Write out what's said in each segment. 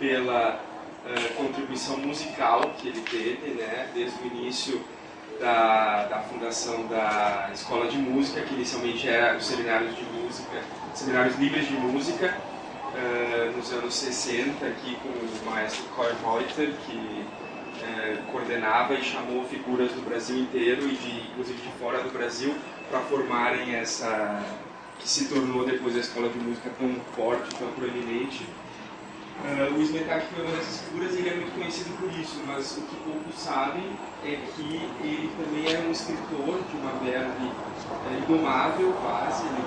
pela contribuição musical que ele teve, né, desde o início da fundação da Escola de Música, que inicialmente era os seminários de música, seminários livres de música, nos anos 60, aqui com o maestro Coy Reuter, que coordenava e chamou figuras do Brasil inteiro e inclusive de fora do Brasil para formarem essa que se tornou depois a Escola de Música tão forte, tão proeminente. O Smetak foi uma dessas figuras e ele é muito conhecido por isso, mas o que poucos sabem é que ele também era um escritor de uma verve indomável quase. Ele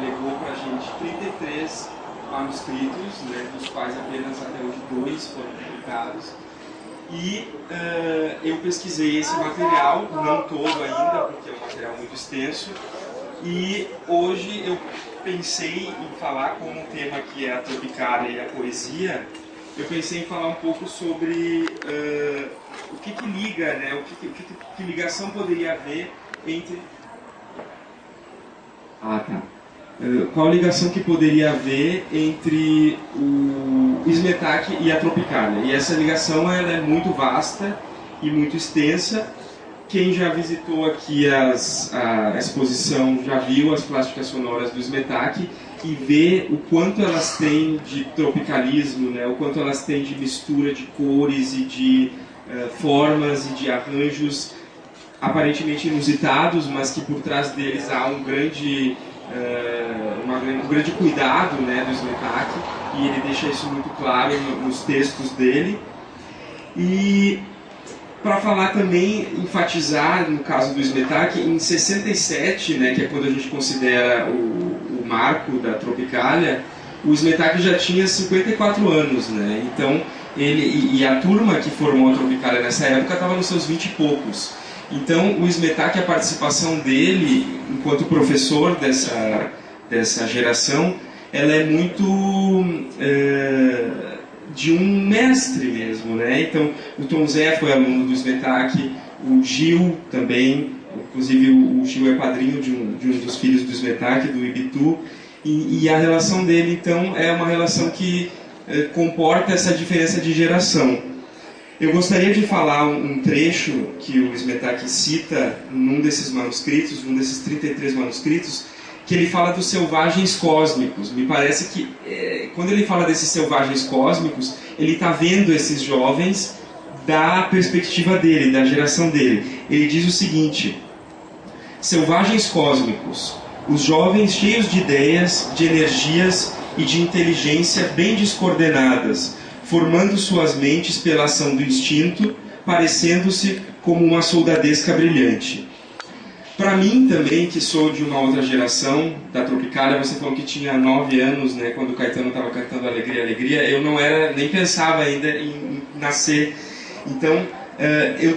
legou para a gente 33 manuscritos, né, dos quais apenas até hoje 2 foram publicados. E eu pesquisei esse material, não todo ainda, porque é um material muito extenso, e hoje eu pensei em falar, como um tema que é a Tropicália e a poesia, eu pensei em falar um pouco sobre o que liga, né, que ligação poderia haver entre... qual ligação que poderia haver entre o Smetak e a Tropicália. E essa ligação ela é muito vasta e muito extensa. Quem já visitou aqui a exposição já viu as plásticas sonoras do Smetak e vê o quanto elas têm de tropicalismo, né? O quanto elas têm de mistura de cores e de formas e de arranjos aparentemente inusitados, mas que por trás deles há um grande cuidado, né, do Smetak, e ele deixa isso muito claro nos textos dele. E para falar também, enfatizar no caso do Smetak, em 67, né, que é quando a gente considera o marco da Tropicália, o Smetak já tinha 54 anos, né? Então ele e a turma que formou a Tropicália nessa época estava nos seus 20 e poucos. Então, o Smetak, a participação dele, enquanto professor dessa geração, ela é muito de um mestre mesmo, né? Então, o Tom Zé foi aluno do Smetak, o Gil também, inclusive o Gil é padrinho de um dos filhos do Smetak, do Ibitu, e a relação dele, então, é uma relação que comporta essa diferença de geração. Eu gostaria de falar um trecho que o Smetak cita num desses manuscritos, num desses 33 manuscritos, que ele fala dos selvagens cósmicos. Me parece que, quando ele fala desses selvagens cósmicos, ele está vendo esses jovens da perspectiva dele, da geração dele. Ele diz o seguinte: selvagens cósmicos, os jovens cheios de ideias, de energias e de inteligência bem descoordenadas, formando suas mentes pela ação do instinto, parecendo-se como uma soldadesca brilhante. Para mim também, que sou de uma outra geração da Tropicália, você falou que tinha 9 anos, né, quando o Caetano estava cantando Alegria, Alegria, eu não era, nem pensava ainda em nascer. Então,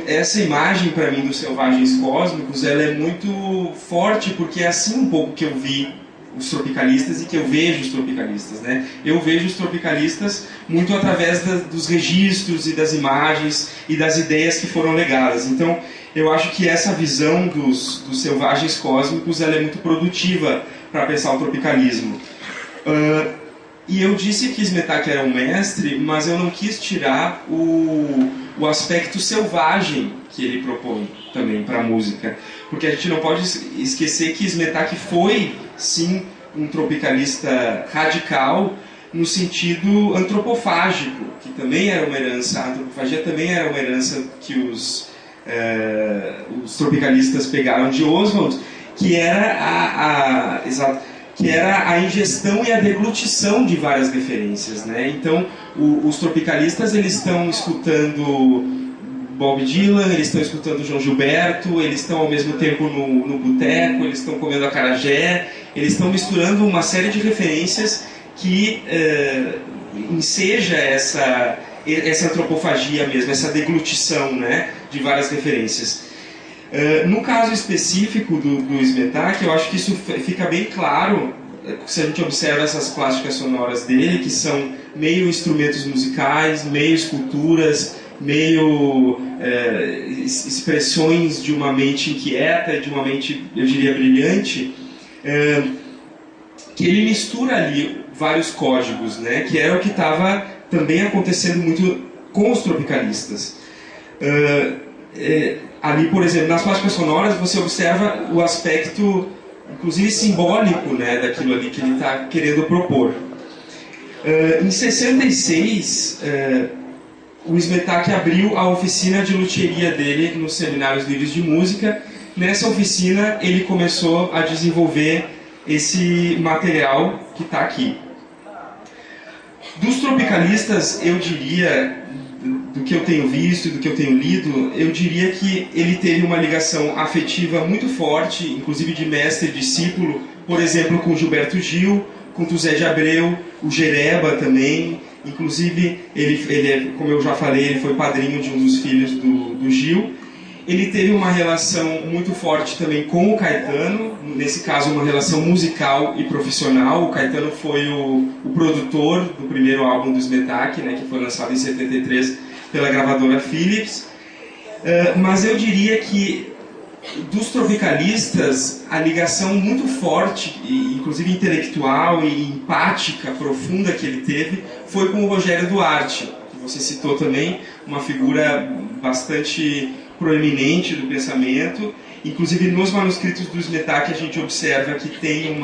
essa imagem para mim dos selvagens cósmicos, ela é muito forte, porque é assim um pouco que eu vi os tropicalistas e que eu vejo os tropicalistas, né? Eu vejo os tropicalistas muito através dos registros e das imagens e das ideias que foram legadas. Então, eu acho que essa visão dos selvagens cósmicos ela é muito produtiva para pensar o tropicalismo. E eu disse que Smetak era um mestre, mas eu não quis tirar o aspecto selvagem que ele propõe também para a música. Porque a gente não pode esquecer que Smetak foi, sim, um tropicalista radical no sentido antropofágico, que também era uma herança, a antropofagia também era uma herança que os tropicalistas pegaram de Oswald, que era a ingestão e a deglutição de várias referências, né? Então, os tropicalistas eles estão escutando Bob Dylan, eles estão escutando João Gilberto, eles estão ao mesmo tempo no boteco, eles estão comendo acarajé, eles estão misturando uma série de referências que enseja essa antropofagia mesmo, essa deglutição, né, de várias referências. No caso específico do Smetak, eu acho que isso fica bem claro se a gente observa essas plásticas sonoras dele, que são meio instrumentos musicais, meio esculturas, meio expressões de uma mente inquieta, de uma mente, eu diria, brilhante, que ele mistura ali vários códigos, né, que era o que estava também acontecendo muito com os tropicalistas. Ali, por exemplo, nas plásticas sonoras, você observa o aspecto, inclusive simbólico, né, daquilo ali que ele está querendo propor. Em 66, o Smetak abriu a oficina de luthieria dele nos Seminários Livres de Música. Nessa oficina, ele começou a desenvolver esse material que está aqui. Dos tropicalistas, eu diria, do que eu tenho visto e do que eu tenho lido, eu diria que ele teve uma ligação afetiva muito forte, inclusive de mestre e discípulo, por exemplo, com Gilberto Gil, com José de Abreu, o Jereba também. Inclusive, ele, como eu já falei, ele foi padrinho de um dos filhos do Gil. Ele teve uma relação muito forte também com o Caetano, nesse caso uma relação musical e profissional. O Caetano foi o produtor do primeiro álbum do Smetak, né, que foi lançado em 73 pela gravadora Philips. Mas eu diria que dos tropicalistas, a ligação muito forte, inclusive intelectual e empática, profunda que ele teve, foi com o Rogério Duarte, que você citou também, uma figura bastante proeminente do pensamento. Inclusive nos manuscritos do Smetak a gente observa que tem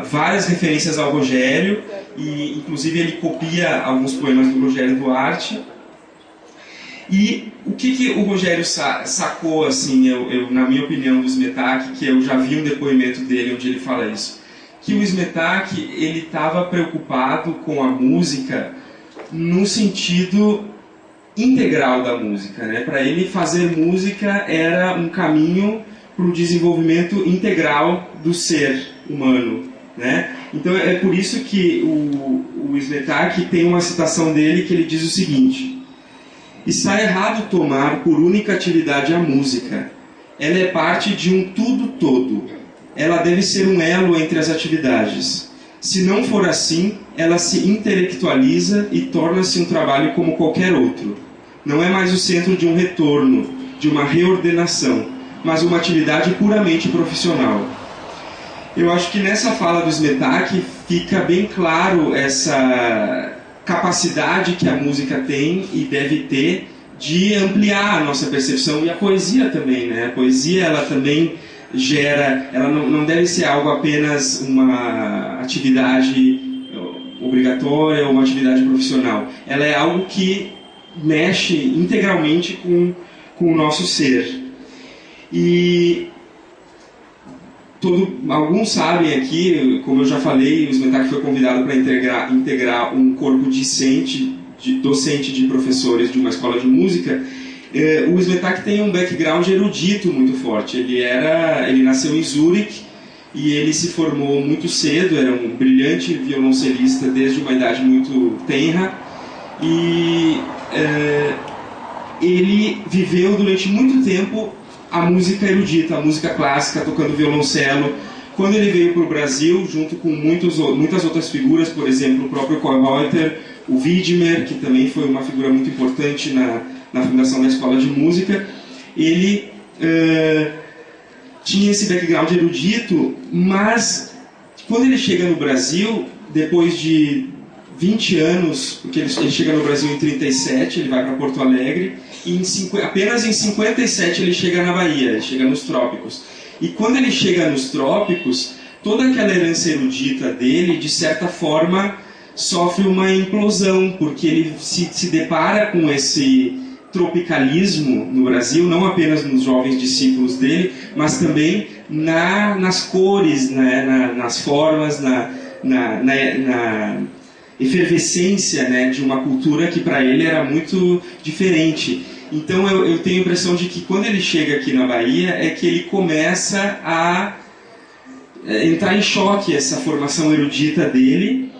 várias referências ao Rogério, e inclusive ele copia alguns poemas do Rogério Duarte. E o que o Rogério sacou, assim, na minha opinião, do Smetak, que eu já vi um depoimento dele onde ele fala isso, que o Smetak ele estava preocupado com a música no sentido integral da música, né? Para ele, fazer música era um caminho para o desenvolvimento integral do ser humano, né? Então é por isso que o Smetak tem uma citação dele que ele diz o seguinte: está errado tomar por única atividade a música. Ela é parte de um tudo todo. Ela deve ser um elo entre as atividades. Se não for assim, ela se intelectualiza e torna-se um trabalho como qualquer outro. Não é mais o centro de um retorno, de uma reordenação, mas uma atividade puramente profissional. Eu acho que nessa fala do Smetak fica bem claro essa capacidade que a música tem e deve ter de ampliar a nossa percepção, e a poesia também, né? A poesia, ela também gera, ela não deve ser algo apenas uma atividade obrigatória ou uma atividade profissional. Ela é algo que mexe integralmente com o nosso ser. E alguns sabem aqui, como eu já falei, o Smetak foi convidado para integrar um corpo docente de professores de uma escola de música. O Smetak tem um background erudito muito forte. Ele nasceu em Zurique e ele se formou muito cedo, era um brilhante violoncelista desde uma idade muito tenra, e ele viveu durante muito tempo a música erudita, a música clássica, tocando violoncelo. Quando ele veio para o Brasil, junto com muitas outras figuras, por exemplo, o próprio Kohlreuter, o Widmer, que também foi uma figura muito importante na fundação da Escola de Música, ele tinha esse background erudito, mas quando ele chega no Brasil, depois de 20 anos, porque ele chega no Brasil em 37, ele vai para Porto Alegre, e apenas em 57 ele chega na Bahia, ele chega nos trópicos. E quando ele chega nos trópicos, toda aquela herança erudita dele, de certa forma, sofre uma implosão, porque ele se depara com esse tropicalismo no Brasil, não apenas nos jovens discípulos dele, mas também nas cores, né, nas formas, na efervescência, né, de uma cultura que para ele era muito diferente. Então eu tenho a impressão de que quando ele chega aqui na Bahia é que ele começa a entrar em choque essa formação erudita dele,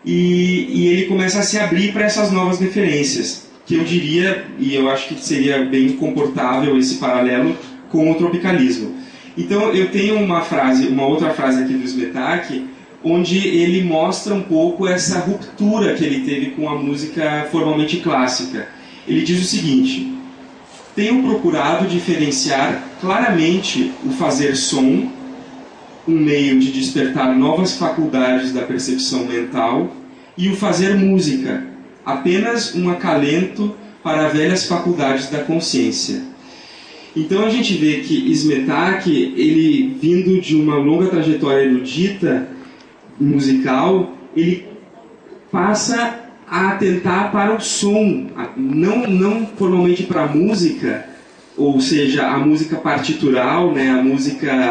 e ele começa a se abrir para essas novas referências, que eu diria, e eu acho que seria bem comportável esse paralelo com o tropicalismo. Então eu tenho uma outra frase aqui do Smetak, onde ele mostra um pouco essa ruptura que ele teve com a música formalmente clássica. Ele diz o seguinte: tenho procurado diferenciar claramente o fazer som, um meio de despertar novas faculdades da percepção mental, e o fazer música, apenas um acalento para velhas faculdades da consciência. Então a gente vê que Smetak, ele vindo de uma longa trajetória erudita, musical, ele passa a atentar para o som, não formalmente para a música, ou seja, a música partitural, né,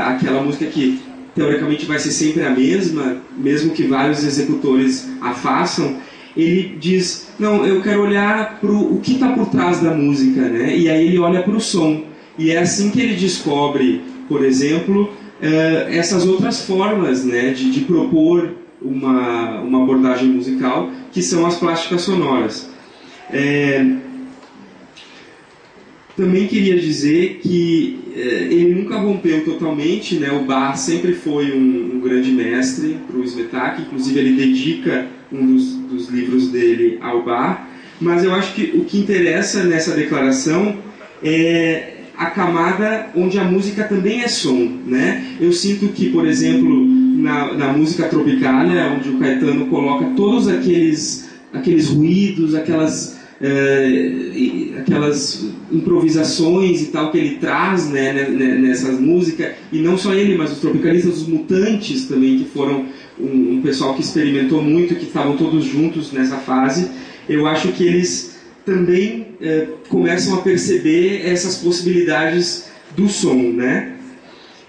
aquela música que teoricamente vai ser sempre a mesma, mesmo que vários executores a façam. Ele diz, não, eu quero olhar para o que está por trás da música, né? E aí ele olha para o som. E é assim que ele descobre, por exemplo, essas outras formas, né, de propor uma abordagem musical, que são as plásticas sonoras. Também queria dizer que ele nunca rompeu totalmente, né? O Bach sempre foi um grande mestre para o Smetak, inclusive ele dedica um dos livros dele ao Bach, mas eu acho que o que interessa nessa declaração é a camada onde a música também é som, né? Eu sinto que, por exemplo, na música Tropicalia, onde o Caetano coloca todos aqueles ruídos, aquelas improvisações e tal que ele traz, né, nessas músicas, e não só ele, mas os tropicalistas, os Mutantes também, que foram um pessoal que experimentou muito, que estavam todos juntos nessa fase. Eu acho que eles também começam a perceber essas possibilidades do som, né?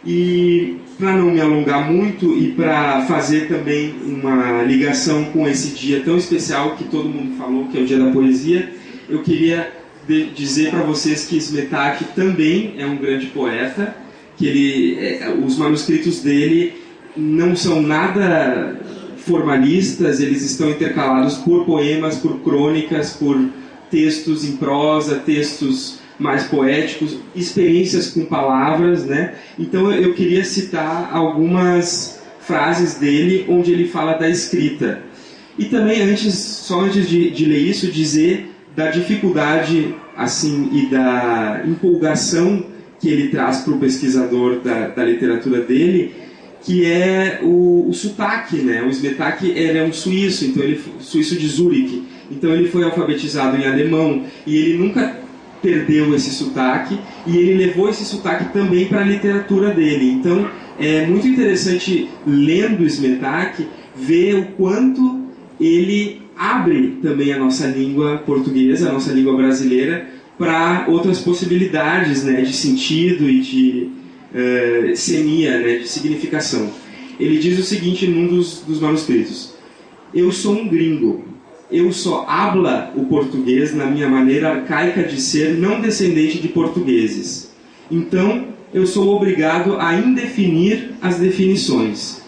E para não me alongar muito e para fazer também uma ligação com esse dia tão especial que todo mundo falou, que é o Dia da Poesia, eu queria dizer para vocês que Smetak também é um grande poeta, que os manuscritos dele não são nada formalistas, eles estão intercalados por poemas, por crônicas, por textos em prosa, textos mais poéticos, experiências com palavras, né? Então eu queria citar algumas frases dele onde ele fala da escrita. E também, só antes de ler isso, dizer da dificuldade assim, e da empolgação que ele traz para o pesquisador da literatura dele, que é o sotaque, né? O Smetak é um suíço, então suíço de Zurique. Então ele foi alfabetizado em alemão e ele nunca perdeu esse sotaque, e ele levou esse sotaque também para a literatura dele. Então é muito interessante, lendo Smetak, ver o quanto ele abre também a nossa língua portuguesa, a nossa língua brasileira, para outras possibilidades, né, de sentido e de semia, né, de significação. Ele diz o seguinte num dos manuscritos: eu sou um gringo. Eu só habla o português na minha maneira arcaica de ser, não descendente de portugueses. Então, eu sou obrigado a indefinir as definições.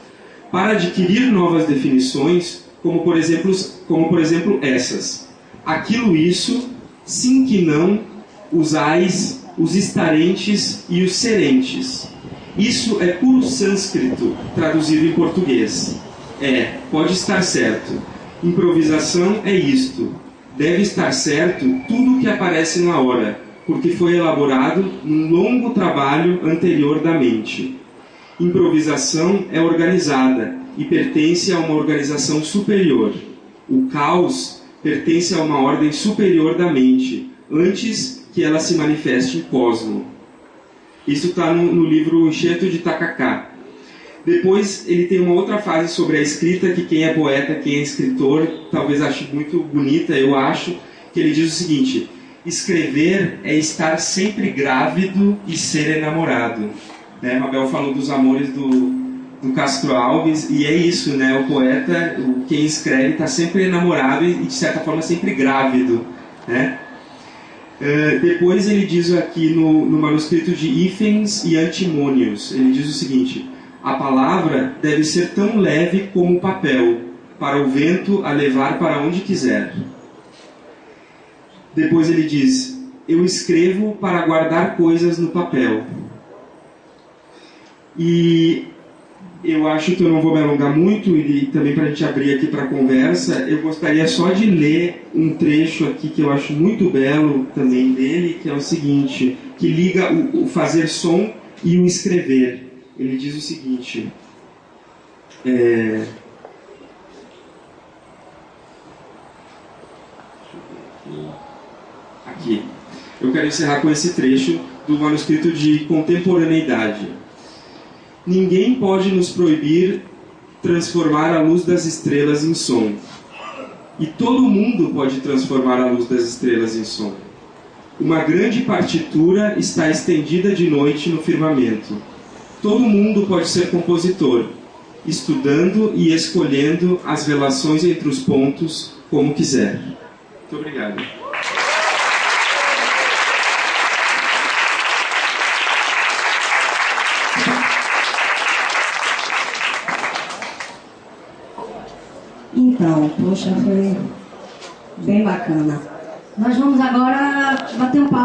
Para adquirir novas definições, como por exemplo essas: aquilo, isso, sim que não, os ais, os estarentes e os serentes. Isso é puro sânscrito, traduzido em português. Pode estar certo. Improvisação é isto. Deve estar certo tudo o que aparece na hora, porque foi elaborado num longo trabalho anterior da mente. Improvisação é organizada e pertence a uma organização superior. O caos pertence a uma ordem superior da mente, antes que ela se manifeste em cosmo. Isso está no livro Enxerto de Takaká. Depois ele tem uma outra fase sobre a escrita, que quem é poeta, quem é escritor, talvez ache muito bonita, eu acho, que ele diz o seguinte: escrever é estar sempre grávido e ser enamorado. Né? Mabel falou dos amores do Castro Alves, e é isso, né? O poeta, quem escreve, está sempre enamorado e, de certa forma, sempre grávido. Né? Depois ele diz aqui no manuscrito de Hífens e Antimônios, ele diz o seguinte: a palavra deve ser tão leve como o papel, para o vento a levar para onde quiser. Depois ele diz: eu escrevo para guardar coisas no papel. E eu acho que eu não vou me alongar muito, e também para a gente abrir aqui para a conversa, eu gostaria só de ler um trecho aqui que eu acho muito belo também dele, que é o seguinte, que liga o fazer som e o escrever. Ele diz o seguinte: Aqui. Eu quero encerrar com esse trecho do manuscrito de Contemporaneidade. Ninguém pode nos proibir transformar a luz das estrelas em som. E todo mundo pode transformar a luz das estrelas em som. Uma grande partitura está estendida de noite no firmamento. Todo mundo pode ser compositor, estudando e escolhendo as relações entre os pontos como quiser. Muito obrigado. Então, poxa, foi bem bacana. Nós vamos agora bater um papo